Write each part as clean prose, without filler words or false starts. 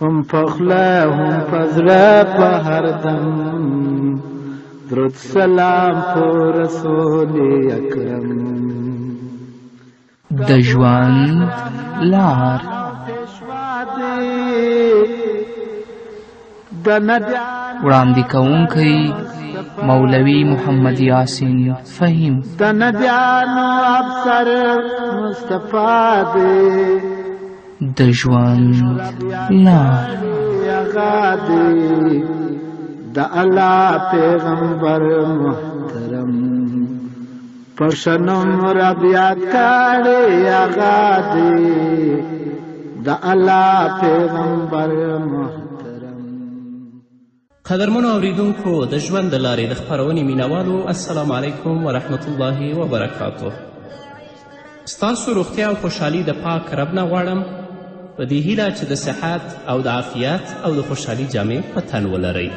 هم پخلا هم پزړه په هر دم درود سلام په رسول اکرم د ژوند لار وړاندې کوونکی مولوي محمد یاسین فهیم د ندیانو افسر مصطفی دی د ژوند لار د الله پیغمبر محترم پرشنم رب یاد کړي هغه دی د الله پیغمبر محترم. قدرمنو اوریدونکو د ژوند د لارې د خپرونې مینوالو السلام علیکم ورحمت الله وبرکاتو. ستاسو روغتیا او خوشحالي د پاک رب نه غواړم په دې هیله چې د صحت او د عافیت او د خوشحالي جامې په تن ولرئ.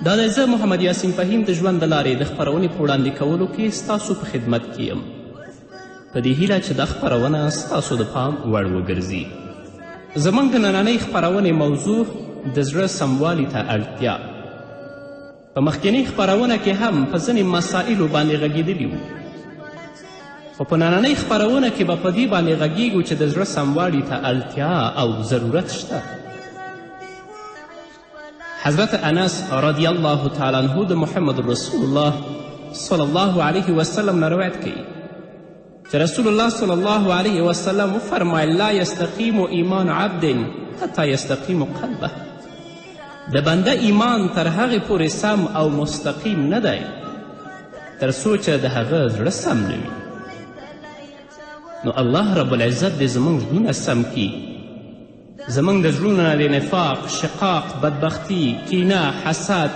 دا دی زه محمد یاسین فهیم د ژوند د لارې د خپرونې په وړاندې کولو کې ستاسو په خدمت کې یم په دې هیله چې دا خپرونه ستاسو د پام وړ وګرځي. زموږ د نننۍ خپرونې موضوع د زړه سموالي ته اړتیا. په مخکینۍ خپرونه کې هم په ځینې مسایلو باندې غږېدلي وو، خو په نننۍ خپرونه کې به په دې باندې غږیږو چې د زړه سموالي ته اړتیا او ضرورت شته. حضرت انس رضی الله تعالی عنه د محمد رسول الله صلی الله علیه وسلم نه روایت کوي چې رسول الله صلی الله علیه وسلم وفرمایل لا یستقیم ایمان عبد حتی یستقیم قلبه. د بنده ایمان تر هغې پورې سم او مستقیم نه دی تر څو چې د هغه زړه سم نه وي. نو الله رب العزت دې زموږ زړونه سم کي، زموږ د زړونو نه د نفاق، شقاق، بدبختي، کینه، حسد،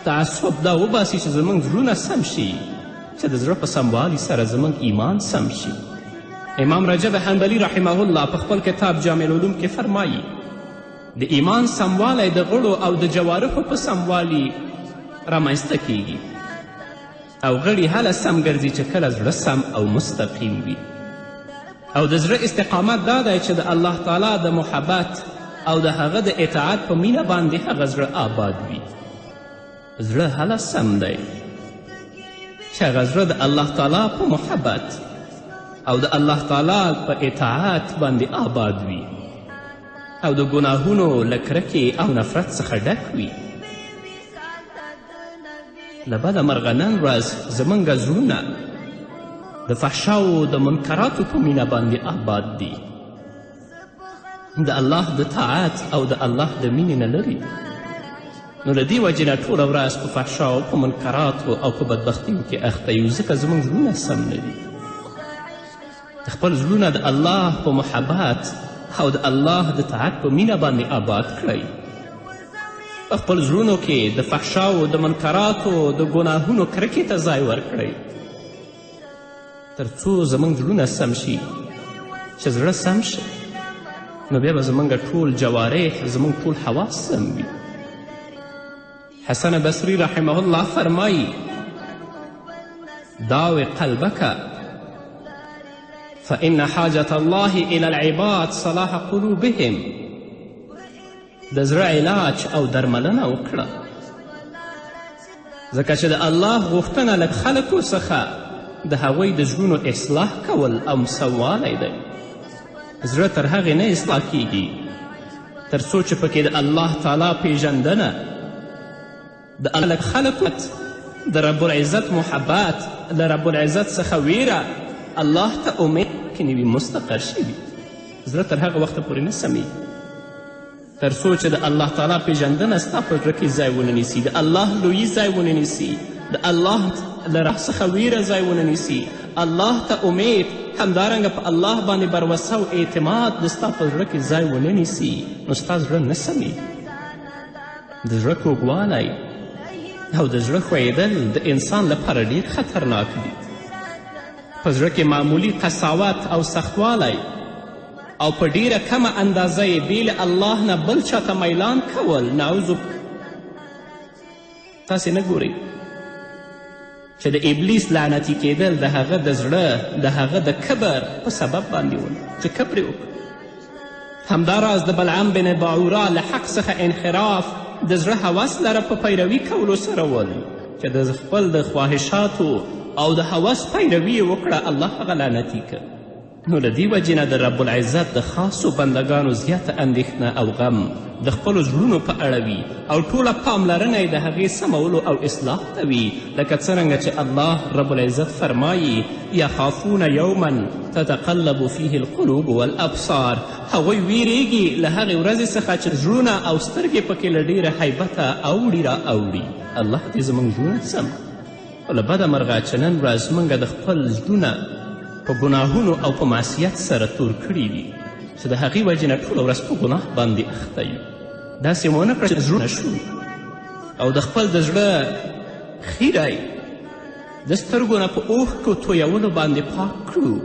تعصب دا وباسي چې زموږ زړونه سم شي، چې د زړه په سموالي سره زموږ ایمان سم شي. امام رجب حنبلي رحمه الله په خپل کتاب جامع العلوم کې فرمایي د ایمان سموالی د غړو او د جوارحو په سموالي رامنځته کیږي او غړي هله سم ګرځي چې کله زړه سم او مستقیم وي. او د زړه استقامت دا دی چې د الله تعالی د محبت او د هغه د اطاعت په مینه باندې هغه زړه آباد وي. زړه هله سم دی چې هغه زړه د الله تعالی په محبت او د الله تعالی په اطاعت باندې آباد وي او د ګناهونو له کرکې او نفرت څخه ډک وي. له بده مرغه نن ورځ زموږ زړونه د فحشاو د منکراتو په مینه باندې آباد دي، د الله د طاعت او د الله د مینې نه لري. نو له دې وجې نه ټوله ورځ په فحشاو، په منکراتو او په بدبختیو کې اخته یو، ځکه زموږ زړونه سم نه دي. د خپل زړونه د الله په محبت او د الله د طاعت په مینه باندې آباد کړئ. په خپل زړونو کې د فحشاو، د منکراتو، د ګناهونو کرکې ته ځای ورکړئ تر څو زموږ زړونه سم شي. چې زړه سم شي نو بیا به زموږ ټول جوارح، زموږ ټول حواس سم وي. حسن بصري رحمه الله فرمایي داو قلبک فإن حاجة الله إلى العباد صلاح قلوبهم. د زړه علاج او درملنه وکړه، ځکه چې د الله غوښتنه له خلکو څخه د هغوی د زړونو اصلاح کول او سموالی دی. زړه تر هغې نه اصلاح کیږي تر څو چې پکې د الله تعالی پیژندنه، د الله خلکو د رب العزت محبت، له رب العزت څخه ویره، الله ته امید کې نه وي مستقر شوي. زړه تر هغه وخته پورې نه سمیږي تر څو چې د الله تعالی پیژندنه ستا په زړه کې ځای ونه نیسي، د الله لویي ځای ونه نیسي، د الله له رحم څخه ویره ځای ونه نیسي، الله ته امید، همدارنګه په الله باندې بروسه او اعتماد د ستا په زړه کې ځای ونه نیسي، نو ستا زړه نه سمیږي. د زړه کوږوالی او د زړه ښویېدل د انسان لپاره ډیر خطرناک دي. په زړه کې معمولی قساوت او سختوالی او په ډیره کمه اندازه یې بې له الله نه بل چاته میلان کول، نعوذ تاسې نه ګورئ چې د ابلیس لعنتي کیدل د هغه د زړه د هغه د کبر په سبب باندې ول، چې کبر یې وکړ، همداراز د بلعم بن باعوره له حق څخه انحراف د زړه هوس لره په پیروي کولو سره ول چې د خپل د خواهشاتو او د هوس پیروي یې وکړه، الله هغه لعنتي که. نو له دې وجې نه د رب العزت د خاصو بندګانو زیاته اندېښنه او غم د خپلو زړونو په اړه وي او ټوله پاملرنه یې د هغې سمولو او اصلاح ته وي، لکه څرنګه چې الله رب العزت فرمایي یخافون یوما تتقلب فیه القلوب والابصار. هغوی ویریږي له هغې ورځې څخه چې زړونه او سترګې پکې له ډېره حیبته اوړي را اوړي. الله دې زموږ زړونه سم. خو له بده مرغه چې نن ورځ موږ د خپل زړونه په ګناهونو او په معصیت سره تور کړي دي چې د هغې وجې نه ټوله ورځ په ګناه باندې اخته یو. داسې مو ونه کړه چې زړونه شو او د خپل د زړه خیره د سترګو نه په اوښکو تویولو باندې پاک کړو.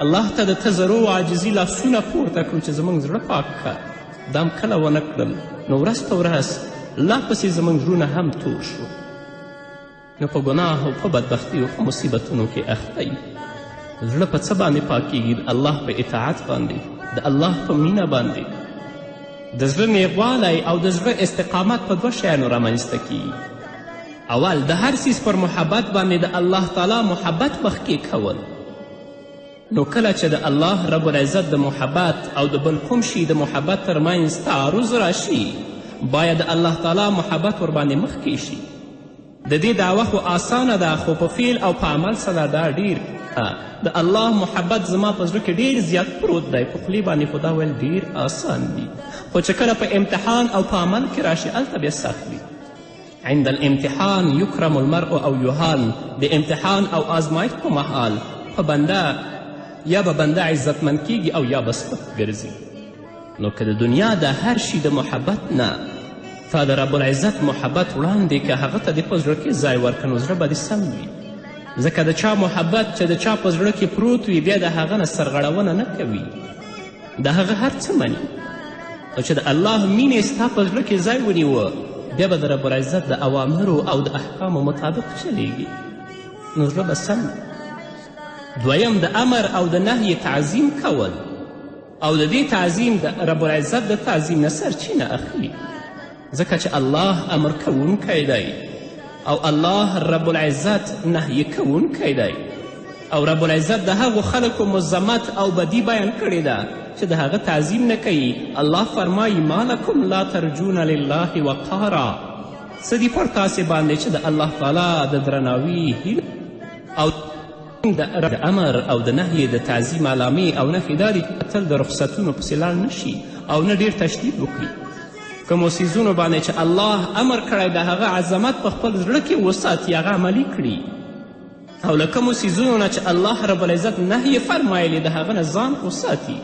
الله ته د تضرع و عاجزي لاسونه پورته کړو چې زموږ زړه پاک کړه. دا هم کله ونه کړل نو ورځ په ورځ لا پسې زموږ زړونه هم تور شو. نو په ګناه او په بدبختي او په مصیبتونو کې اخته یو. زړه په څه باندې پاکیږي؟ د الله په اطاعت باندې، د الله په مینه باندې. د زړه نیغوالی او د زړه استقامت په دوه شیانو رامنځته کیږي. اول د هر څیز پر محبت باندې د الله تعالی محبت مخکې کول. نو کله چې د الله رب العزت د محبت او د بل کوم شي د محبت ترمنځ تعارض راشي، باید د الله تعالی محبت ورباندې مخکې شي. د دې دعوه خو آسانه ده، خو په فعل او په عمل سره دا ډیر د الله محبت زما په زړه کې ډیر زیات پروت دی. په خولې باندې خو دا ویل ډیر آسان دي، خو چې کله په امتحان او په عمل کې راشي هلته بیا سخت وي. عند الامتحان یکرم المرء او یهان. د امتحان او آزمایښت په مهال په بنده یا به بنده عزتمند کیږي او یا به سپک ګرځي. نو که د دنیا د هر شي د محبت نه تا د رب العزت محبت وړاندې که هغه ته دې په زړه کې ځای ورکړه نو زړه به دې سم وي. ځکه د چا محبت چې د چا په زړه کې پروت وي بیا د هغه نه سرغړونه نه کوي، د هغه هر څه مني. او چې د الله مینې ستا په زړه کې ځای ونیوه بیا به د رب العزت د اوامرو او د احکامو مطابق چلیږي، نو زړه به سم. دویم د امر او د نهی تعظیم کول او د دې تعظیم د رب العزت د تعظیم نه سرچینه اخلي. ځکه چې الله امر کوونکی دی او الله رب العزت نهی کوونکی دی او رب العزت د هغو خلکو مذمت او بدی بیان کړې ده چې د هغه تعظیم نه کوي. الله فرمایي ما لکم لا ترجون لله وقارا. څه دي پر تاسې باندې چې د الله تعالی د درناوي هیله او د امر او د نهی د تعظیم علامې او نښې دا دي چې تل د رخصتونو پسې لاړ نشي او نه ډیر تشدید وکړي. کومو څیزونو باندې چې الله امر کړی د هغه عظمت په خپل زړه کې وساتي، هغه عملي کړي. او له کومو څیزونو نه چې الله رب العزت نهی فرمایلی د هغه نه ځان وساتي.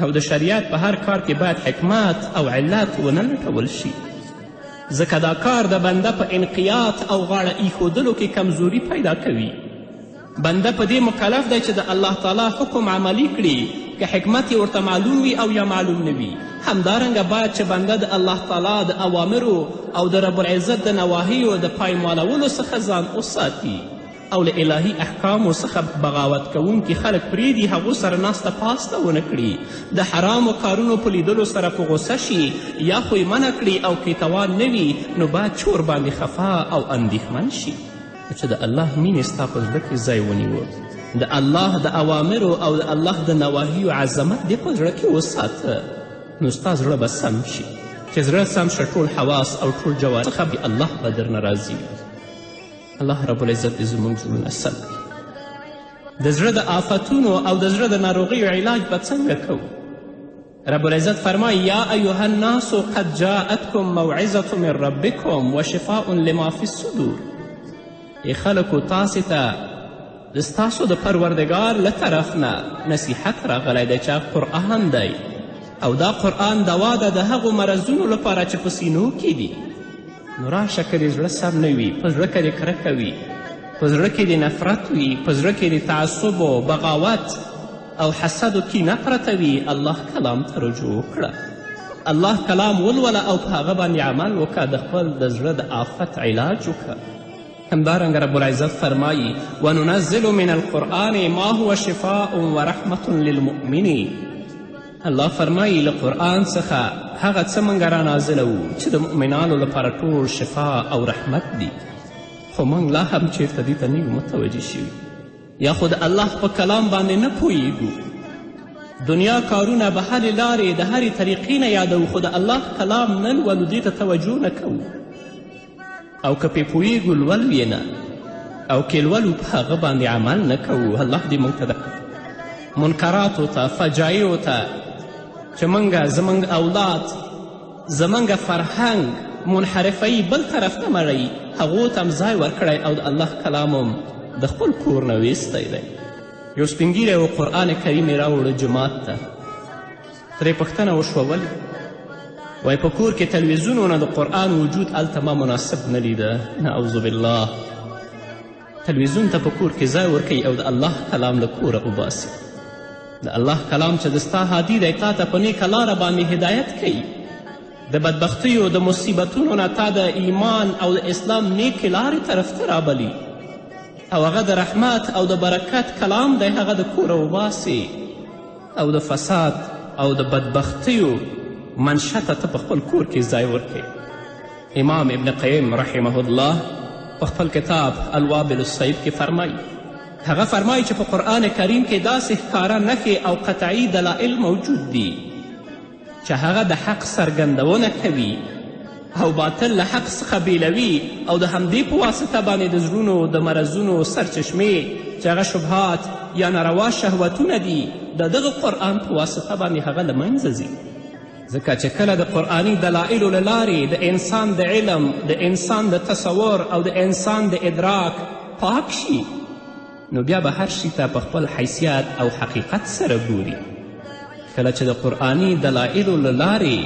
او د شریعت په هر کار کې باید حکمت او علت ونه لټول شي، ځکه دا کار د بنده په انقیات او غاړه ایښودلو کې کمزوري پیدا کوي. بنده په دې مکلف دی چې د الله تعالی حکم عملی کړي، که حکمت یې ورته معلوم وي او یا معلوم نه وي. همدارنګه باید چې بنده د الله تعالی د اوامرو او د رب العزت د نواهیو د پایمالولو څخه ځان وساتي او له الهي احکامو څخه بغاوت کوونکي خلک پرېږدي، هغو سره ناسته پاسته ونه کړي، د حرامو کارونو په لیدلو سره په غوسه شي یا خو یې منع کړي او که توان نه وي نو باید چور باندې خفا او اندېښمن شي. چې د الله مینې ستا په زړه کې ځای ونیوه، د الله د اوامرو او د الله د نواهیو عظمت دې په زړه کې وساته، نو ستا زړه به سم شي. چې زړه سم شه ټول حواس او ټول جوارح څخه به الله به درنه راضي وي. الله رب العزت دې زموږ زړونه سم کړي. د زړه د آفتونو او د زړه د ناروغیو علاج به څنګه کوو؟ رب العزت فرمایي یا ایها الناس قد جاءتکم موعظة من ربکم وشفاء لما فی الصدور. ای خلکو تاسې ته د ستاسو د پروردګار له طرف نه نصیحت راغلی دی چې قرآن دی او دا قرآن دوا ده د هغو مرضونو لپاره چې په سینو کې دي. نو راشه که دې زړه سم نه وي، په زړه کې دې کرکه وي، په زړه کې دې نفرت وي، په زړه کې دې تعصب و بغاوت او حسد و کینه پرته وي، الله کلام ته رجوع وکړه، الله کلام ولوله او په هغه باندې عمل وکړه، د خپل د زړه د آفت علاج وکړه. همدارنګه رب العزت فرمایي وننزل من القرآن ما هو شفاء ورحمة للمؤمنین. الله فرمایي له قرآن څخه هغه څه موږ رانازلوو چې د مؤمنانو لپاره ټول شفا او رحمت دي، خو موږ لا هم چیرته دې ته نه یو متوجه شوي، یا خو د الله په کلام باندې نه پوهیږو. دنیا کارونه به هرې لارې د هرې طریقې نه یادوو، خو د الله کلام نه لولو، دې ته توجه نه کوو، او که پرې پوهیږو لولو یې نه، او که لولو په هغه باندې عمل نه کوو. الله دې موږ ته د منکراتو ته، فجایعو ته چې موږ زموږ اولاد، زموږ فرهنګ منحرفوي، بل طرف ته مړوي، هغو ته هم ځای ورکړی او د الله کلام هم د خپل کور نه ویستی دی. یو سپین ږیری و قرآن کریم یې راوړه جومات ته، ترې پوښتنه وشوه ولې؟ وایي په کور کې تلویزیون د قرآن وجود هلته ما مناسب نه لیده. نعوذ بالله، تلویزیون ته په کور کې ځای ورکوي او د الله کلام له کوره وباسي. د الله کلام چې د ستا هادي دی، تا ته په نیکه لاره باندې هدایت کوي، د بدبختیو د مصیبتونو نه تا د ایمان او د اسلام نیکې لارې طرف ته رابلي، او هغه د رحمت او د برکت کلام دی، هغه د کوره وباسي او د فساد او د بدبختیو منشأ ته په خپل کور کې ځای ورکوي. امام ابن قیم رحمه الله په خپل کتاب الوابل الصیب کې فرمایي، هغه فرمایي چې په قرآن کریم کې داسې ښکاره نښې او قطعي دلایل موجود دي چې هغه د حق څرګندونه کوي او باطل له حق څخه بیلوي، او د همدې په واسطه باندې د زړونو د مرضونو سرچشمې چې هغه شبهات یا ناروا شهوتونه دي، د دغه قرآن په واسطه باندې هغه له منځه ځي. ځکه چې کله د قرآني دلایلو له لارې د انسان د علم، د انسان د تصور او د انسان د ادراک پاک شي، نو بیا به هر شي ته په خپل حیثیت او حقیقت سره ګوري. کله چې د قرآني دلایلو له لارې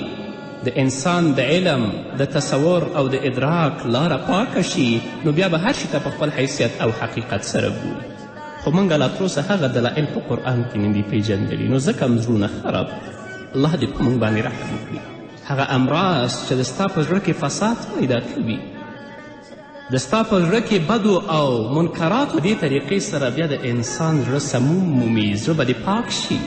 د انسان د علم، د تصور او د ادراک لاره پاکه شي، نو بیا به هر شي ته په خپل حیثیت او حقیقت سره ګوري. خو موږ لا تروسه هغه دلایل په قرآن کې نه دي پیژندلي، نو ځکه هم زړونه خراب. الله دې په موږ باندې رحم وکړي. هغه امراض چې د ستا په زړه کې فساد پیدا کوي، د ستا په زړه کې بدو او منکراتو دې طریقې سره بیا د انسان زړه سموم مومي، زړه به دې پاک شي،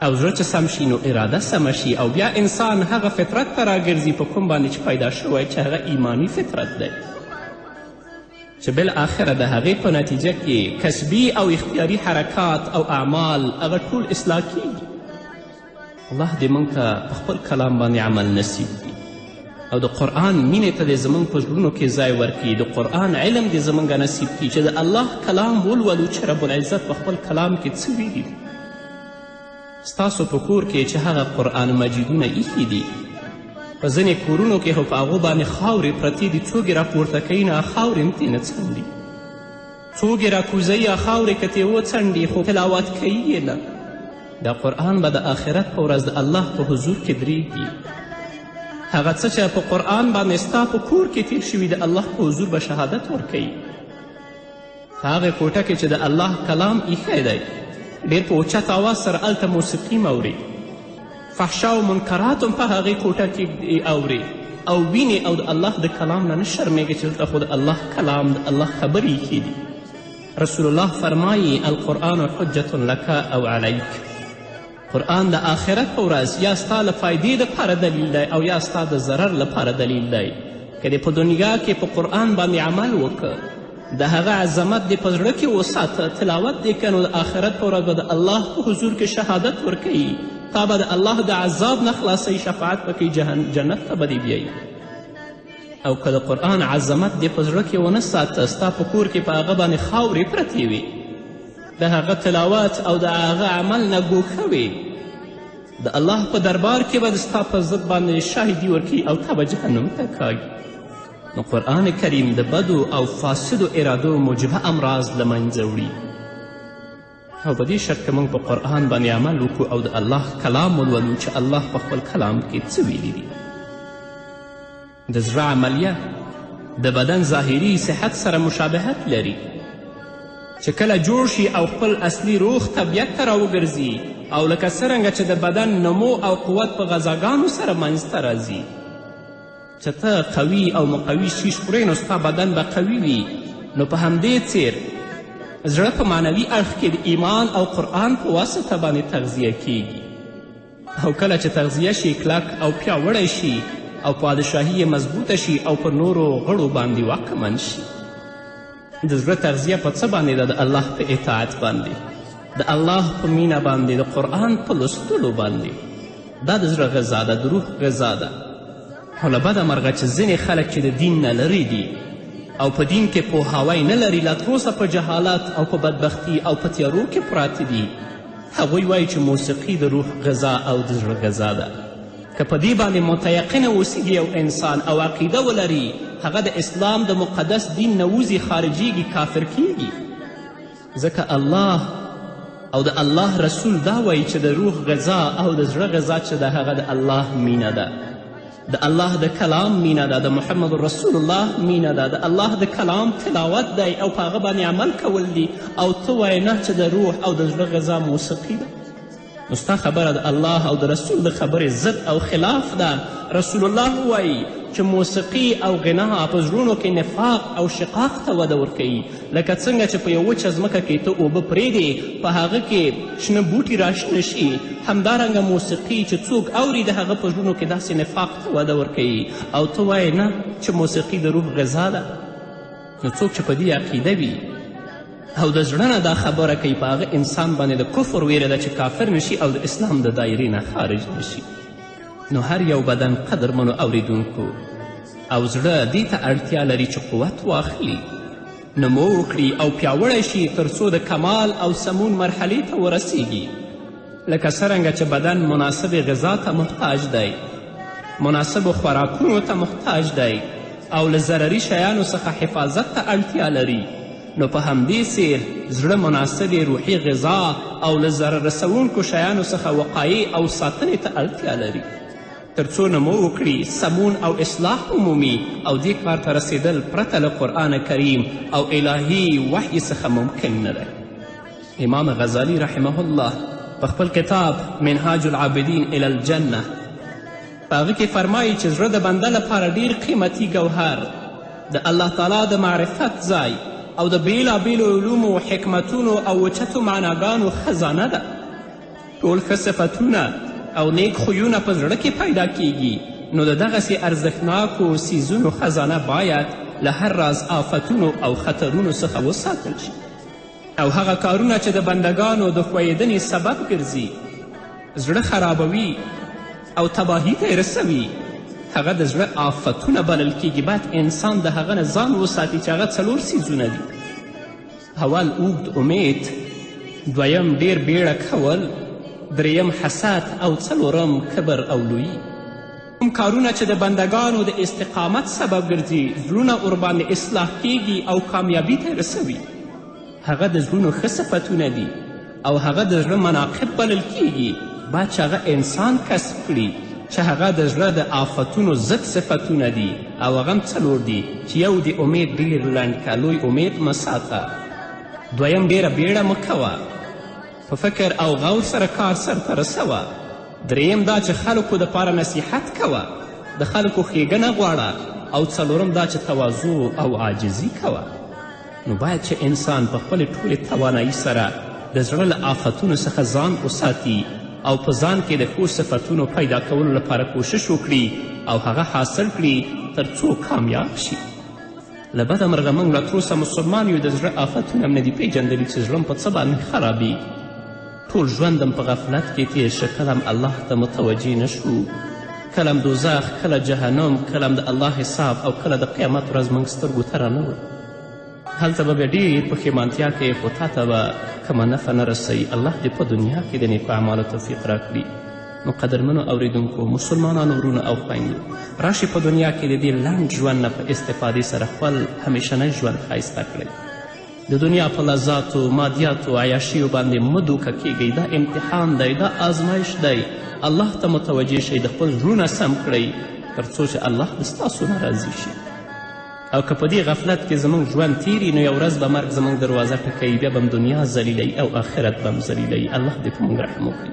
او زړه چې سم شي نو اراده سمه شي، او بیا انسان هغه فطرت ته راګرځي په کوم باندې چې پیدا شوی، چې هغه ایمانی فطرت دی، چې بالاخره د هغې په نتیجه کې کسبي او اختیاري حرکات او اعمال هغه ټول اصلاح کیږي. الله دې موږ ته په خپل کلام باندې عمل نصیب کړي، او د قرآن مینې ته دې زموږ په زړونو کې ځای ورکړي، د قرآن علم دې زموږ نصیب کړي چې د الله کلام ولولو چې رب العزت په خپل کلام کې څه ویلي دي. ستاسو په کور کې چې هغه قرآن مجیدونه ایښي دي، په ځینې کورونو کې خو په هغو باندې خاورې پرتې دي، څوک یې راپورته کوي نه، خاورې هم ترې نه څنډي، څوک یې راکوزوي، خاورې که ترې وڅنډي خو تلاوت کوي یې نه. دا قرآن به د آخرت په ورځ د الله په حضور کې درېږي. هغه څه چې په قرآن باندې ستا په کور کې تیر شوي د الله په حضور به شهادت ورکوي. په هغې کوټه کې چې د الله کلام ایښی دی، ډېر په اوچت آواز سره هلته موسیقي موري، فحشا و منکرات هم په هغې کوټه کې اوري او ویني، او د الله د کلام نه نه شرمېږي چې دلته خو د الله کلام، د الله خبرې ایښي دي. رسول الله فرمایي القرآن حجة لك او علیک، قرآن د آخرت په ورځ یا ستا له فایدې دپاره دلیل دی او یا ستا د ضرر لپاره دلیل دی. که دې په دنیا کې په قرآن باندې عمل وکړه، د هغه عظمت دې په زړه کې وساته، تلاوت دې که، نو د آخرت په ورځ به د الله په حضور کې شهادت ورکوي، تا به د الله د عذاب نه خلاصوي، شفاعت به جنت ته به دې بیایي. او که د قرآن عظمت دې په زړه کې ونه ساته، ستا په کور کې په هغه باندې خاورې پرتې وي، د هغه تلاوت او د هغه عمل نه ګوښه وي، د الله په دربار کې به د ستا په ضد باندې شاهدي ورکوي او تا به جهنم ته کاږي. نو قرآن کریم د بدو او فاسدو ارادو موجبه امراض له منځه وړي، او په دې شرط که موږ په قرآن باندې عمل وکړو او د الله کلام ولولو چې الله په خپل کلام کې څه ویلي دي. د زړه عملیه د بدن ظاهري صحت سره مشابهت لري، چې کله جوړ شي او خپل اصلي روغ طبیعت ته راوګرځي، او لکه څرنګه چې د بدن نمو او قوت په غذاګانو سره منځته راځي، چې ته قوي او مقوي شیش خورې نو ستا بدن به قوي وي. نو په همدې څیر زړه په معنوي اړخ کې د ایمان او قرآن په واسطه باندې تغذیه کیږي، او کله چې تغذیه شي کلک او پیاوړی شي او پادشاهي یې مضبوطه شي او پر نورو غړو باندې واکمن شي. د زړه تغذیه په څه باندې ده؟ د الله په اطاعت باندې، د الله په مینه باندې، د قرآن په لوستلو باندې. دا د زړه غذا ده، د روح غذا ده. خو له بده مرغه چې ځینې خلک چې د دین نه لرې دي او په دین کې پوهاوی نه لري، لا تروسه په جهالت او په بدبختي او په تیارو کې پراته دي، هغوی وایي چې موسیقي د روح غذا او د زړه غذا ده. که په دې باندې متیقنه اوسیږي یو انسان او عقیده ولري، هغه د اسلام د مقدس دین نه وځي، خارجیږي، کافر کیږي. ځکه الله او د الله رسول دا وایي چې د روح غذا او د زړه غذا چې ده هغه د الله مینه ده، د الله د کلام مینه ده، د محمد رسول الله مینه ده، د الله د کلام تلاوت دی او په هغه باندې عمل کول دي. او ته وایې نه چې د روح او د زړه غذا موسیقي ده. نو ستا خبره د الله او د رسول د خبرې ضد او خلاف ده. رسول الله وایي چې موسیقي او غنا په زړونو کې نفاق او شقاق ته وده ورکوي. لکه څنګه چې په یو وچه ځمکه کې ته اوبه پرېږدې، په هغه کې شنه بوټي راشنه شي، همدارنګه موسیقي چې څوک اوري د هغه په زړونو کې داسې نفاق ته وده ورکوي. او ته وایې نه چې موسیقي د روح غذا ده. نو څوک چې په دې عقیده وي او د زړه نه دا خبره کوي، په هغه انسان باندې د کفر ویره ده چې کافر نشي او د اسلام د دایرې نه خارج نشي. نو هر یو بدن قدرمنو اوریدونکو او زړه دې ته اړتیا لري چې قوت واخلي، نمو وکړي او پیاوړی شي تر څو د کمال او سمون مرحلې ته ورسیږي. لکه څرنګه چې بدن مناسب غذا ته محتاج دی، مناسبو خوراکونو ته محتاج دی او له ضرري شیانو څخه حفاظت ته اړتیا لري، نو په همدې څیر زړه مناسبې روحي غذا او له ضرر رسوونکو شیانو څخه وقایې او ساتنې ته اړتیا لري تر څو نمو وکړي، سمون او اصلاح ومومي. او دې کار ته رسیدل پرته له قرآن کریم او الهي وحی څخه ممکن نه دی. امام غزالی رحمه الله په خپل کتاب منهاج العابدین الی الجنه په هغه کې فرمایي چې زړه د بنده لپاره ډیر قیمتي ګوهر، د الله تعالی د معرفت ځای او د بیلابیلو علومو، حکمتونو او وچتو معناګانو خزانه ده. ټول ښه صفتونه او نیک خویونه په زړه کې پیدا کیږي. نو د دغسې ارزښتناکو څیزونو خزانه باید له هر راز آفتونو او خطرونو څخه وساتل شي. او هغه کارونه چې د بندگانو د ښویېدنې سبب ګرځي، زړه خرابوي او تباهي ته یې رسوي، هغه د زړه آفتونه بلل کیږي. باید انسان د هغه نه ځان وساتي چې هغه 4 څیزونه دي. اول اوږد امید، دویم ډیر بیړه کول، دریم حسد او څلورم کبر او لویي. کوم کارونه چې د بندگانو د استقامت سبب ګرځي، زړونه ورباندې اصلاح کیږي او کامیابي ته رسوي، هغه د زړونو ښه صفتونه دي او هغه د زړه مناقب بلل کیږي. باید چې هغه انسان کسب کړي چې هغه د زړه د آفتونو ضد صفتونه دي او هغه هم 4 دي چې یو د امید ډیر لنډ که، لوی امید مه ساته. دویم ډیره بیړه مه کوه، په فکر او غور سره کار سرته رسوه. دریم دا چې خلکو دپاره نصیحت کوه، د خلکو ښېګنه غواړه. او څلورم دا چې تواضع او عاجزي کوه. نو باید چې انسان په خپلې ټولې توانایي سره د زړه له آفتونو څخه ځان وساتي او په ځان کې د ښو صفتونو پیدا کولو لپاره کوشش وکړي او هغه حاصل کړي تر څو کامیاب شي. له بده مرغه موږ لا تروسه مسلمان یو، د زړه آفتونه هم نه دي پیژندلي چې زړه په څه باندې خرابېږي. ټول ژوندم په غفلت کې تیر شه، کله هم الله ته متوجه نشو، کله هم دوزخ، کله جهنم، کله هم د الله حساب او کله د قیامت ورځ موږ سترګو ته رانه هلته به بیا ډېر پښیمانتیا کوې، خو تا ته به کومه نفع نه رسوي. الله دې په دنیا کې د نیکو اعمالو توفیق راکړي. نو قدرمنو اوریدونکو، مسلمانانو ورونو او خویندو، راشئ په دنیا کې د دې لنډ ژوند نه په استفادې سره خپل همیشنی ژوند ښایسته کړئ. د دنیا په لذاتو، مادیاتو، عیاشیو باندې مه دوکه کیږئ. دا امتحان دی، دا آزمایش دی. الله ته متوجه شئ، د خپل زړونه سم کړئ تر څو چې الله د ستاسو نه راضي شي. او که په دې غفلت کې زموږ ژوند تیري، نو یو ورځ به مرګ زموږ دروازه ټکوي، بیا به هم دنیا ذلیلوي او آخرت به هم ذلیلوي. الله دې په موږ رحم وکړي.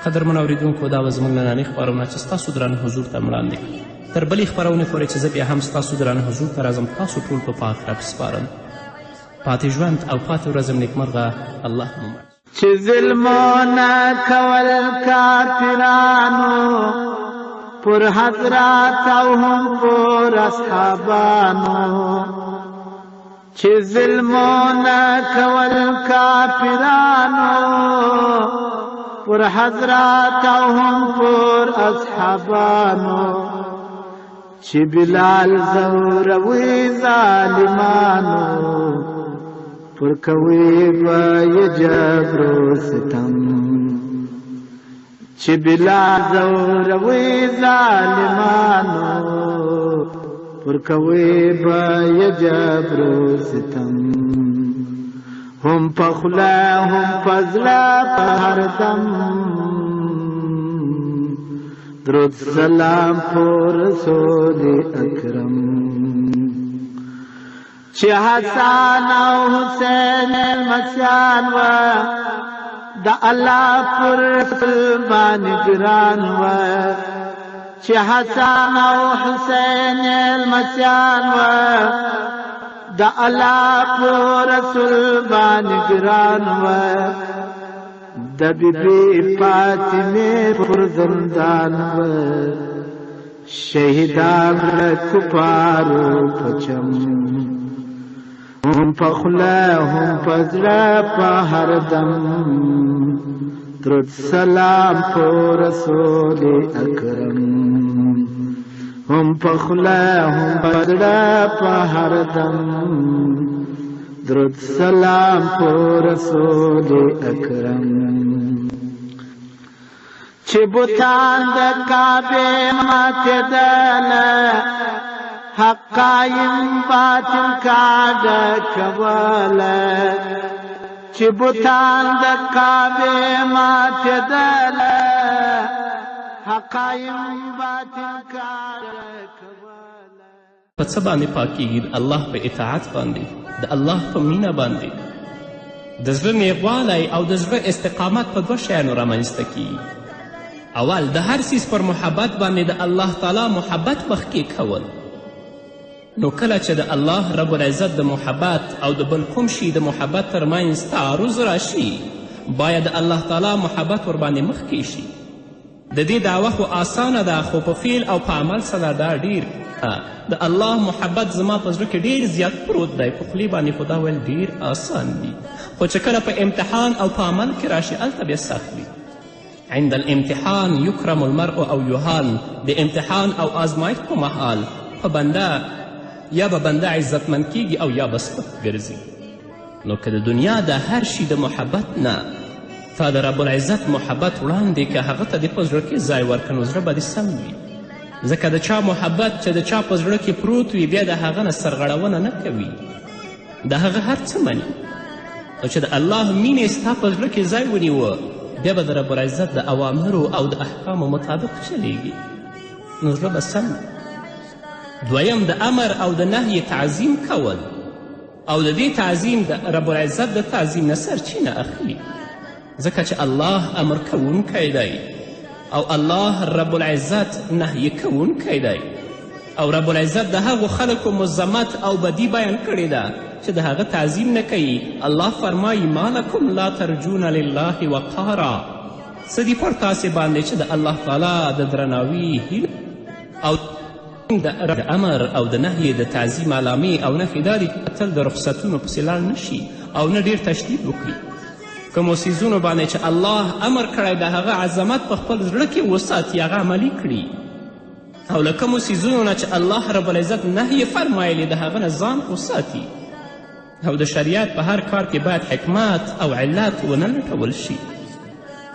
قدرمنو اورېدونکو، دا به زموږ نننۍ خپرونه چې ستاسو درانه حضور ته وړاندې کړي. تر بلې خپرونې پورې چې زه بیا هم ستاسو درانه حضور ته راځم، تاسو ټول په پاک رب سپارم. پاتې ژوند او پاتې ورځم نیکمرغه. الله مو چې ظلمونه کول کافرانو پر حضرات او هم پر اصحابانو چې ظلمونه کول کافرانو پر حضرات او هم پر اصحابانو چې بلال زوروي ظالمانو پر کوي به جبر و ستم چې بلال زوروي ظالمانو پر کوي به جبر و ستم هم په خوله هم په زړه په هر دم درود سلام پر رسول اکرم چې حسن او حسین المسیان و د الله پر باندې ګران و چې حسن او حسین المسیان و د الله پر رسول باندې ګران و د بیبي فاطمه پر زندان و شهیدان کفارو پچم هم په خوله هم په زړه په هر دم درود سلام پر رسول اکرم هم په خوله هم په زړه په هر دم درود سلام پر رسول اکرم چې بوتان د کعبه ماتېدل حق قایم باطل کاږه کوله چې بوتان د کعبه ماتېدل حق قایم باطل کاږه کوله په څه باندې پاکیږي د الله په اطاعت باندې د الله په مینه باندې د زړه نیغوالی او د زړه استقامت په دوه شیانو رامنځته کیږي اول د هر څیز پر محبت باندې د الله تعالی محبت مخکې کول نو کله چې د الله رب العزت د محبت او د بل کوم شي د محبت ترمنځ تعارض راشي باید د الله تعالی محبت ورباندې مخکې شي د دې دعوه خو آسانه ده خو په فعل او په عمل سره دا ډیر د الله محبت زما په زړه کې ډیر زیات پروت دی په خولې باندې خو دا ویل ډیر آسان دي خو چې کله په امتحان او په عمل کې راشي هلته بیا سخت وي عند الامتحان یکرم المرء او یهان د امتحان او آزمایښت په مهال په بنده یا به بنده عزتمند کیږي او یا به سپک ګرځي نو که د دنیا د هر شي د محبت نه تا د رب العزت محبت وړاندې که هغه ته دې په زړه کې ځای ورکړه نو زړه به دې سم وي ځکه د چا محبت چې د چا په زړه کې پروت وي بیا د هغه نه سرغړونه نه کوي د هغه هر څه مني او چې د الله مینې ستا په زړه کې ځای ونیوه بیا به د رب العزت د اوامرو او د احکامو مطابق چلیږي نو زړه به سم دویم د امر او د نهی تعظیم کول او د دې تعظیم د رب العزت د تعظیم نه سرچینه اخلي ځکه چې الله امر کوونکی دی او الله رب العزت نهی کوونکی دی او رب العزت د هغو خلکو مذمت او بدی بیان کړې ده چې د هغه تعظیم نه کوي الله فرمایي ما لکم لا ترجون لله وقارا څه دي پر تاسې باندې چې د الله تعالی د درناوي هیله او د امر او د نهی د تعظیم علامې او نښې دا دي تل د رخصتونو پسې لاړ نشي او نه ډیر تشدید وکړي کومو څیزونو باندې چې الله امر کړی د هغه عظمت په خپل زړه کې وساتي هغه عملي کړي او له کومو څیزونو نه چې الله رب العزت نهی فرمایلی د هغه نه ځان وساتي او د شریعت په هر کار کې باید حکمت او علت ونه لټول شي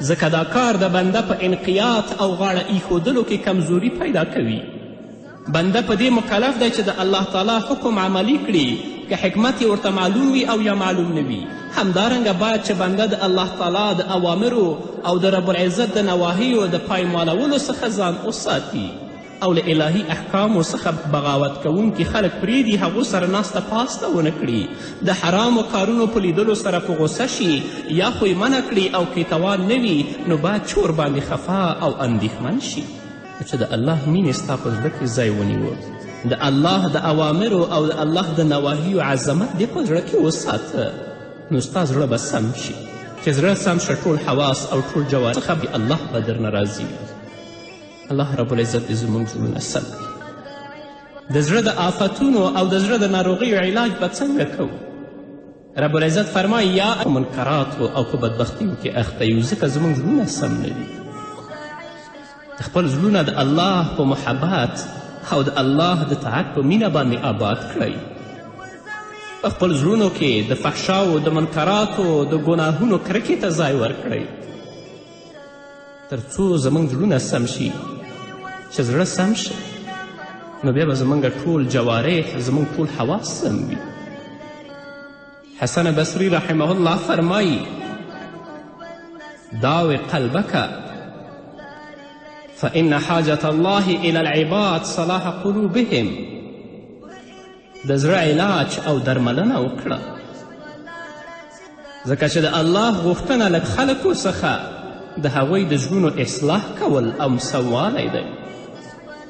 ځکه دا کار د بنده په انقیات او غاړه ایښودلو کې کمزوري پیدا کوي بنده په دې مکلف دی چې د الله تعالی حکم عملی کړي که حکمت یې ورته معلوم وي او یا معلوم نه وي همدارنګه باید چې بنده د الله تعالی د اوامرو او د رب العزت د نواهیو د پایمالولو څخه ځان وساتي او له الهي احکامو څخه بغاوت کوونکي خلک پرېږدي هغو سره ناسته پاسته ونه کړي د حرامو کارونو په لیدلو سره په غوسه شي یا خو یې منع کړي او که توان نه وي نو باید چور باندې خفا او اندېښمن شي چې د الله مینې ستا په زړه کې ځای ونیوه د الله د اوامرو او د الله د نواهیو عظمت دې په زړه کې وساته نو ستا زړه به سم شي چې زړه سم شه ټول حواس او ټول جوارح څخه الله به درنه راضي وي. الله رب العزت دې زموږ زړونه سم کړي. د زړه د آفتونو او د زړه د ناروغیو علاج به څنګه کوو؟ رب العزت فرمایي یا منکراتو او په بدبختیو کې اخته یو ځکه زموږ زړونه سم نه دي. خپل زړونه د الله په محبت او د الله د طاعت په مینه باندې آباد کړئ. په خپل زړونو کې د فحشاو د منکراتو د ګناهونو کرکې ته ځای ورکړئ تر څو زموږ زړونه سم شي. چې زړه سم شي نو بیا به زموږ ټول جوارح زموږ ټول حواس سم وي. حسن بصری رحمه الله فرمایی داو قلبک فإن حاجة الله إلى العباد صلاح قلوبهم. د زړه علاج او درملنه وکړه ځکه چې د الله غوښتنه له خلکو څخه د هغوی د زړونو اصلاح کول او سموالی دی.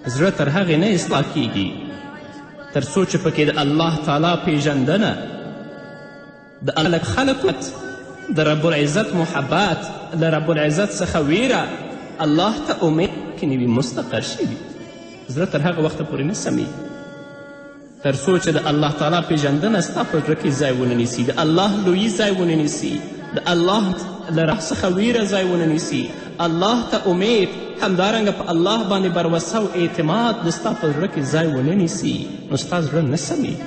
زړه تر هغې نه اصلاح کیږي تر څو چې پکې د الله تعالی پیژندنه د الله خلکو د رب العزت محبت له رب العزت څخه ویره الله ته امید کې نه وي مستقر شوي. زړه تر هغه وخته پورې نه سمیږي تر څو چې د الله تعالی پیژندنه ستا په زړه کې ځای ونه نیسي، د الله لویي ځای ونه نیسي، د الله له رحم څخه ویره ځای ونه نیسي، الله ته امید همدارنګه په الله باندې بروسه او اعتماد د ستا په زړه کې ځای ونه نیسي نو ستا زړه نه سمیږي.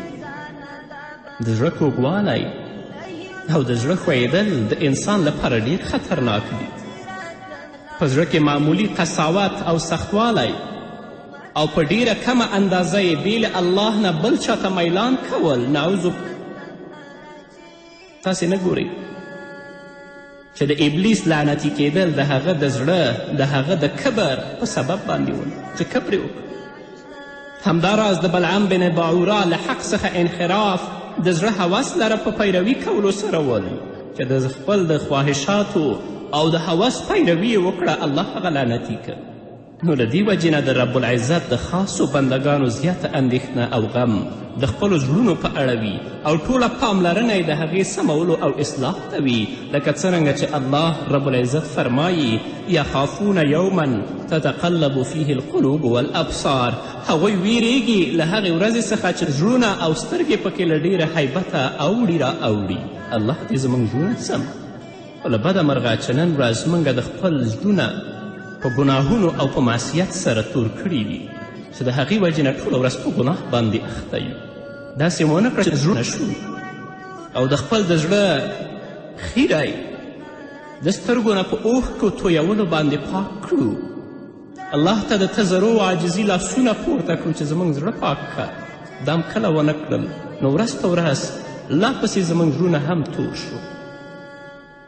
د زړه کوږوالی او د زړه ښویېدل د انسان لپاره ډیر خطرناک دي. په زړه کې معمولی قساوت او سختوالی او په ډیره کمه اندازه یې بې له الله نه بل چاته میلان کول نعوذ تاسې نه ګورئ چې د ابلیس لعنتي کیدل د هغه د زړه د هغه د کبر په سبب باندې ول چې کبر یې وکړ. همداراز د بلعم بن باعوره له حق څخه انحراف د زړه هوس لره په پیروي کولو سره ول چې د خپل د خواهشاتو او د هوس پیروي یې وکړه الله هغه لعنتي کړ. نو له دې وجې نه د رب العزت د خاصو بندګانو زیاته اندېښنه او غم د خپلو زړونو په اړه وي او ټوله پاملرنه یې د هغې سمولو او اصلاح ته وي لکه څرنګه چې الله رب العزت فرمایي یخافون یوما تتقلب فیه القلوب والابصار. هغوی ویریږي له هغې ورځې څخه چې زړونه او سترګې پکې له ډېره حیبته اوړي را اوړي. الله دې زموږ زړونه سم خو له بده مرغه چې نن ورځ موږ د خپل زړونه په ګناهونو او په معصیت سره تور کړي دي چې د هغې وجې نه ټوله ورځ په ګناه باندې اخته یو. داسې مو ونه کړه چې زړونه شو او د خپل د زړه خیره د سترګو نه په اوښکو تویولو باندې پاک کړو. الله ته د تضرع و عاجزي لاسونه پورته کړو چې زموږ زړه پاک کړه. دا هم کله ونه کړل نو ورځ په ورځ لا پسې زموږ زړونه هم تور شو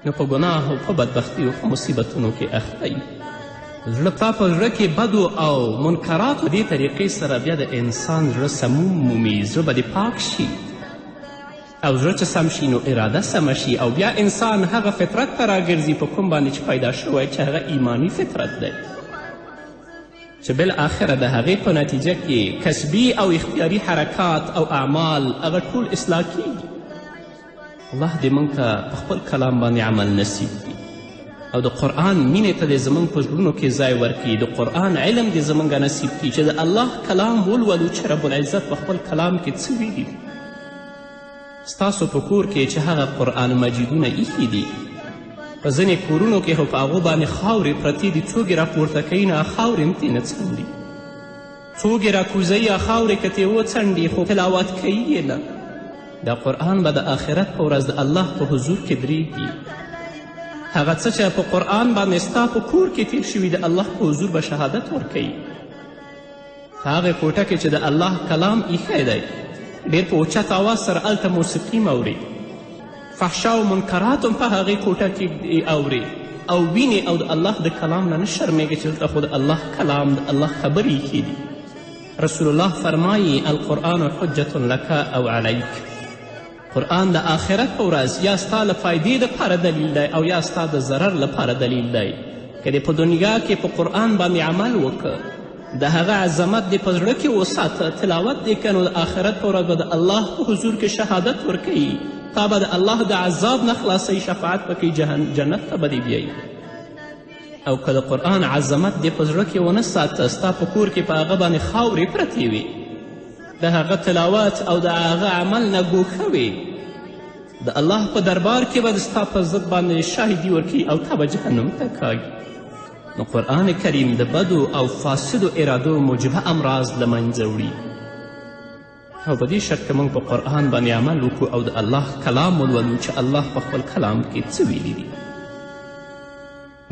نو په ګناه او په بدبختي او په مصیبتونو کې اخته یو. زړه په زړه کې بدو او منکراتو دې طریقې سره بیا د انسان زړه سموم مومي، زړه به دې پاک شي او زړه چې سم شي نو اراده سمه شي او بیا انسان هغه فطرت ته راګرځي په کوم باندې چې پیدا شوی چې هغه ایمانی فطرت دی چې بالاخره د هغې په نتیجه کې کسبي او اختیاري حرکات او اعمال هغه ټول اصلاح کیږي. الله دې موږ ته په خپل کلام باندې عمل نصیب کړي او د قرآن مینې ته دې زموږ په زړونو کې ځای ورکړي، د قرآن علم دې زموږ نصیب کړي چې د الله کلام ولولو چې رب العزت په خپل کلام کې څه ویلي دي. ستاسو په کور کې چې هغه قرآن مجیدونه ایښي دي په ځینې کورونو کې خو په هغو باندې خاورې پرتې دي، څوک یې راپورته کوي نه خاورې هم ترې نه څنډي، څوک یې راکوزوي خاورې که ترې وڅنډي خو تلاوت کوي یې نه. دا قرآن به د آخرت په ورځ د الله په حضور کې درېږي. هغه څه چې په قرآن باندې ستا په کور کې تیر شوي د الله په حضور به شهادت ورکوي. په هغې کوټه کې چې د الله کلام ایښی دی ډېر په اوچت آواز سره هلته موسیقي موري، فحشا و منکرات هم په هغې کوټه کې اوري او ویني او د الله د کلام نه نه شرمېږي چې دلته خو د الله کلام د الله خبرې ایښي دي. رسول الله فرمایي القرآن حجة لک او علیک. قرآن د آخرت په ورځ یا ستا له فایدې دپاره دلیل دی او یا ستا د ضرر لپاره دلیل دی. که دې په دنیا کې په قرآن باندې عمل وکړه، د هغه عظمت دې په زړه کې وساته، تلاوت دې که نو د آخرت په ورځ به د الله په حضور کې شهادت ورکوي تا به د الله د عذاب نه خلاصوي، شفاعت پکې جنت ته به دې بیایي. او که د قرآن عظمت دې په زړه کې ونه ساته، ستا په کور کې په هغه باندې خاورې پرتې وي، د هغه تلاوت او د هغه عمل نه ګوښه وي، د الله په دربار کې به د ستا په ضد باندې شاهدي ورکوي او تا به جهنم ته کاږي. نو قرآن کریم د بدو او فاسدو ارادو موجبه امراض له منځه وړي. او په دې شرط که موږ په قرآن باندې عمل وکړو او د الله کلام ولولو چې الله په خپل کلام کې څه ویلي دي.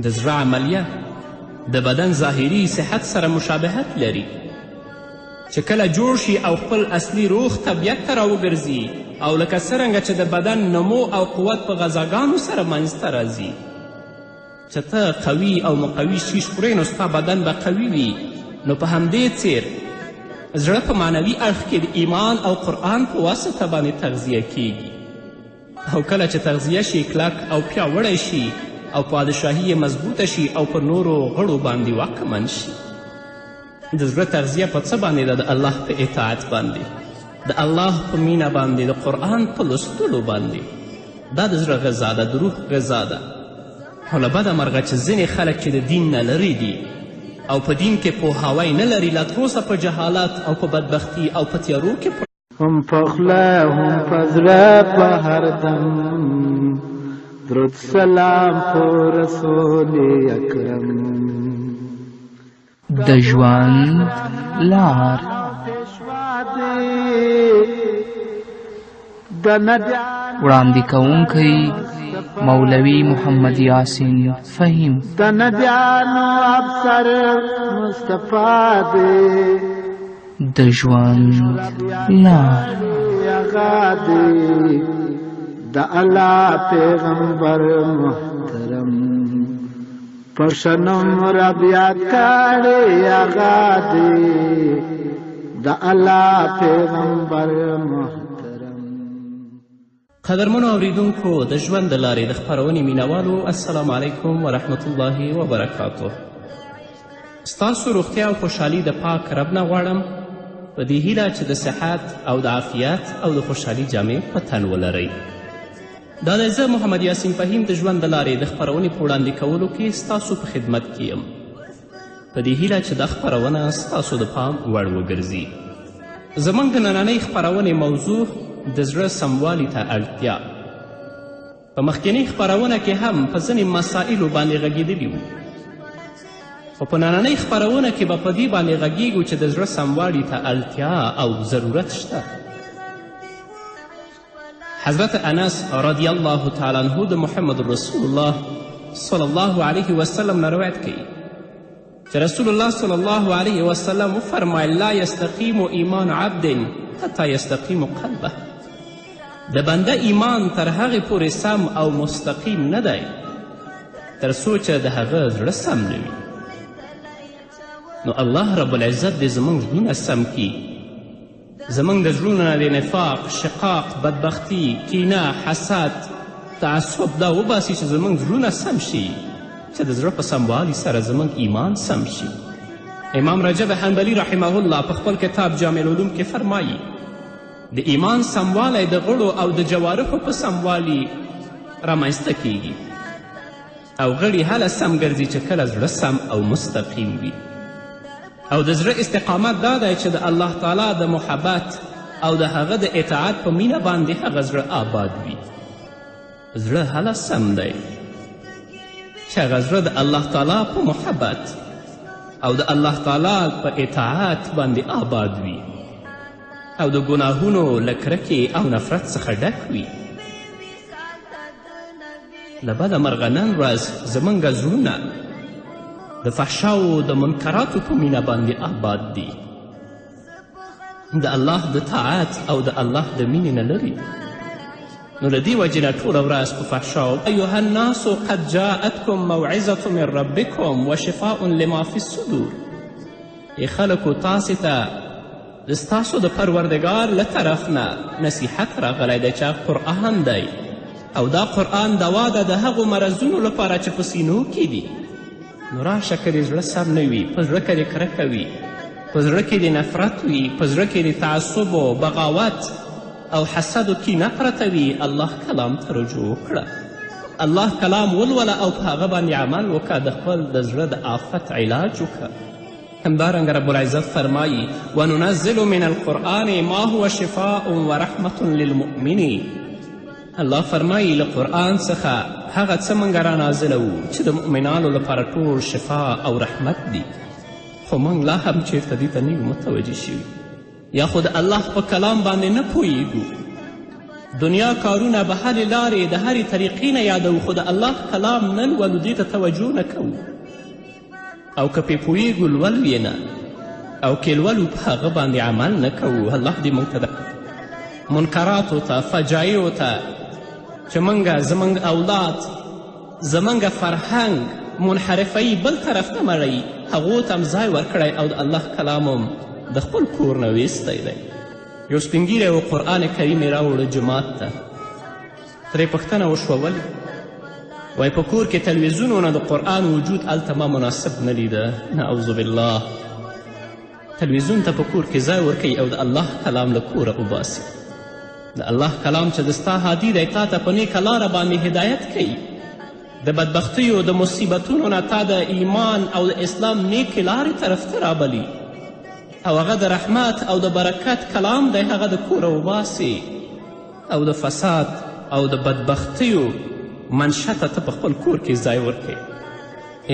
د زړه عملیه د بدن ظاهري صحت سره مشابهت لري، چې کله جوړ شي او خپل اصلي روغ طبیعت ته راوګرځي، او لکه څرنګه چې د بدن نمو او قوت په غذاګانو سره منځته راځي، چې ته قوي او مقوي شیش خورې نو ستا بدن به قوي وي. نو په همدې څیر زړه په معنوي اړخ کې د ایمان او قرآن په واسطه باندې تغذیه کیږي، او کله چې تغذیه شي کلک او پیاوړی شي او پادشاهي یې مضبوطه شي او پر نورو غړو باندې واکمن شي. د زړه تغذیه په څه باندې ده؟ د الله په اطاعت باندې، د الله په مینه باندې، د قرآن په لوستلو باندې. دا د زړه غذا ده، د روح غذا ده. خو له بده مرغه چې ځینې خلک چې د دین نه لرې دي او په دین کې پوهاوی نه لري، لا تروسه په جهالت او په بدبختي او په تیارو کې هم په خوله هم په زړه په هر دم درود سلام په رسول اکرم. د ژوند لار وړاندې کوونکی مولوي محمد یاسین فهیم. د ندیانو افسر مصطفی دی، د ژوند لار هغه دی د الله پیغمبر محترم، پرشنم رب یاد کړي هغه دی د الله پیغمبر محترم. قدرمنو اوریدونکو د ژوند د لارې د خپرونې مینوالو، السلام علیکم ورحمت الله وبرکاتو. ستاسو روغتیا او خوشحالي د پاک رب نه غواړم، په دې هیله چې د صحت او د عافیت او د خوشحالي جامې په تن ولرئ. دا دی زه محمد یاسین فهیم د ژوند د لارې د خپرونې په وړاندې کولو کې ستاسو په خدمت کې یم، په دې هیله چې دا خپرونه ستاسو د پام وړ وګرځي. زموږ د نننۍ خپرونې موضوع د زړه سموالي ته اړتیا. په مخکینۍ خپرونه کې هم په ځینې مسایلو باندې غږېدلي وو، خو په نننۍ خپرونه کې به په دې باندې غږیږو چې د زړه سموالي ته اړتیا او ضرورت شته. حضرت انس رضی الله تعالی عنه د محمد رسول الله صلی الله علیه وسلم نه روایت کوي چې رسول الله صلی الله علیه وسلم وفرمایل لا یستقیم ایمان عبد حتی یستقیم قلبه. د بنده ایمان تر هغې پورې سم او مستقیم نه دی تر څو چې د هغه زړه سم نه وي. نو الله رب العزت دې زموږ زړونه سم کي، زموږ د زړونو نه د نفاق، شقاق، بدبختي، کینه، حسد، تعصب دا وباسي چې زموږ زړونه سم شي، چې د زړه په سموالي سره زموږ ایمان سم شي. امام رجب حنبلي رحمه الله په خپل کتاب جامع العلوم کې فرمایي د ایمان سموالی د غړو او د جوارحو په سموالي رامنځته کیږي، او غړي هله سم ګرځي چې کله زړه سم او مستقیم وي. او د زړه استقامت دا دی چې د الله تعالی د محبت او د هغه د اطاعت په مینه باندې هغه زړه آباد وي. زړه هله سم دی چې هغه زړه د الله تعالی په محبت او د الله تعالی په اطاعت باندې آباد وي، او د ګناهونو له کرکې او نفرت څخه ډک وي. له بده مرغه نن ورځ زموږ زړونه د فحشاو د منکراتو په مینه باندې آباد دي، د الله د طاعت او د الله د مینې نه لري. نو له دې وجې نه ټوله ورځ په فحشاو ایها الناس قد جاءتکم موعظة من ربکم وشفاء لما فی الصدور. ای خلکو تاسې ته د ستاسو د پروردګار له طرف نه نصیحت راغلی دی چې قرآن دی، او دا قرآن دوا ده د هغو مرضونو لپاره چې په سینو کې دي. نو راشه که دې زړه سم نه وي، په زړه کې دې کرکه وي، په زړه کې دې نفرت وي، په زړه کې دې تعصب و بغاوت او حسد و کینه پرته وي الله کلام ته رجوع وکړه، الله کلام ولوله او په هغه باندې عمل وکړه، د خپل د زړه د آفت علاج وکړه. همدارنګه رب العزت فرمایي وننزل من القرآن ما هو شفاء ورحمة للمؤمنین. الله فرمایي له قرآن څخه هغه څه موږ رانازلوو چې د مؤمنانو لپاره ټول شفا او رحمت دي، خو موږ لا هم چیرته دې ته نه یو متوجه شوي، یا خو د الله په کلام باندې نه پوهیږو. دنیا کارونه به هرې لارې د هرې طریقې نه یادوو، خو د الله کلام نه لولو، دې ته توجه نه کوو، او که پې پوهیږو لولو یې نه، او که لولو په هغه باندې عمل نه کوو. الله دې موږ ته د منکراتو ته فجایعو ته چې موږ زموږ اولاد زموږ فرهنګ منحرفوي بل طرف ته مړوي، هغو ته هم ځای ورکړی او د الله کلام هم د خپل کور نه ویستی دی. یو سپین ږیری و قرآن کریم یې راوړه جومات ته، ترې پوښتنه وشوه ولې؟ وایي په کور کې تلویزیون و نه د قرآن وجود هلته ما مناسب نه لیده. نعوذ بالله، تلویزیون ته په کور کې ځای ورکوي او د الله کلام له کوره وباسي. د الله کلام چې د ستا هادي دی، تا ته په نیکه لاره باندې هدایت کوي، د بدبختیو د مصیبتونو نه تا د ایمان او د اسلام نیکې لارې طرف ته رابلي، او هغه د رحمت او د برکت کلام دی، هغه د کوره وباسي او د فساد او د بدبختیو منشه ته په خپل کور کې ځای ورکوي.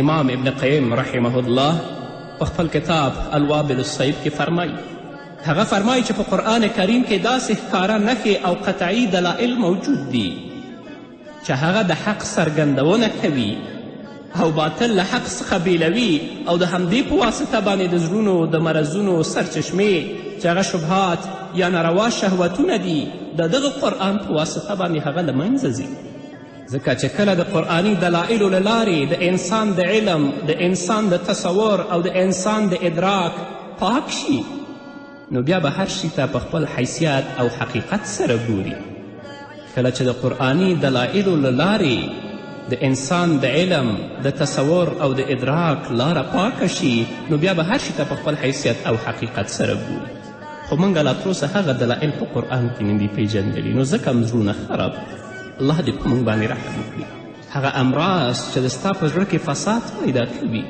امام ابن قیم رحمه الله په خپل کتاب الوابل الصیب کې فرمایي، هغه فرمایي چې په قرآن کریم کې داسې ښکاره نښې او قطعي دلایل موجود دي چې هغه د حق څرګندونه کوي او باطل له حق څخه بیلوي، او د همدې په واسطه باندې د زړونو د مرضونو سرچشمې چې هغه شبهات یا ناروا شهوتونه دي د دغه قرآن په واسطه باندې هغه له منځه ځي. ځکه چې کله د قرآني دلایلو له لارې د انسان د علم، د انسان د تصور او د انسان د ادراک پاک شي، نو بیا به هر شي ته په خپل حیثیت او حقیقت سره ګوري. کله چې د قرآني دلایلو له لارې د انسان د علم، د تصور او د ادراک لاره پاکه شي، نو بیا به هر شي ته په خپل حیثیت او حقیقت سره ګوري. خو موږ لا تروسه هغه دلایل په قرآن کې نه دي پیژندلي، نو ځکه هم زړونه خراب. الله دې په موږ باندې رحم وکړي. هغه امراض چې د ستا په زړه کې فساد پیدا کوي،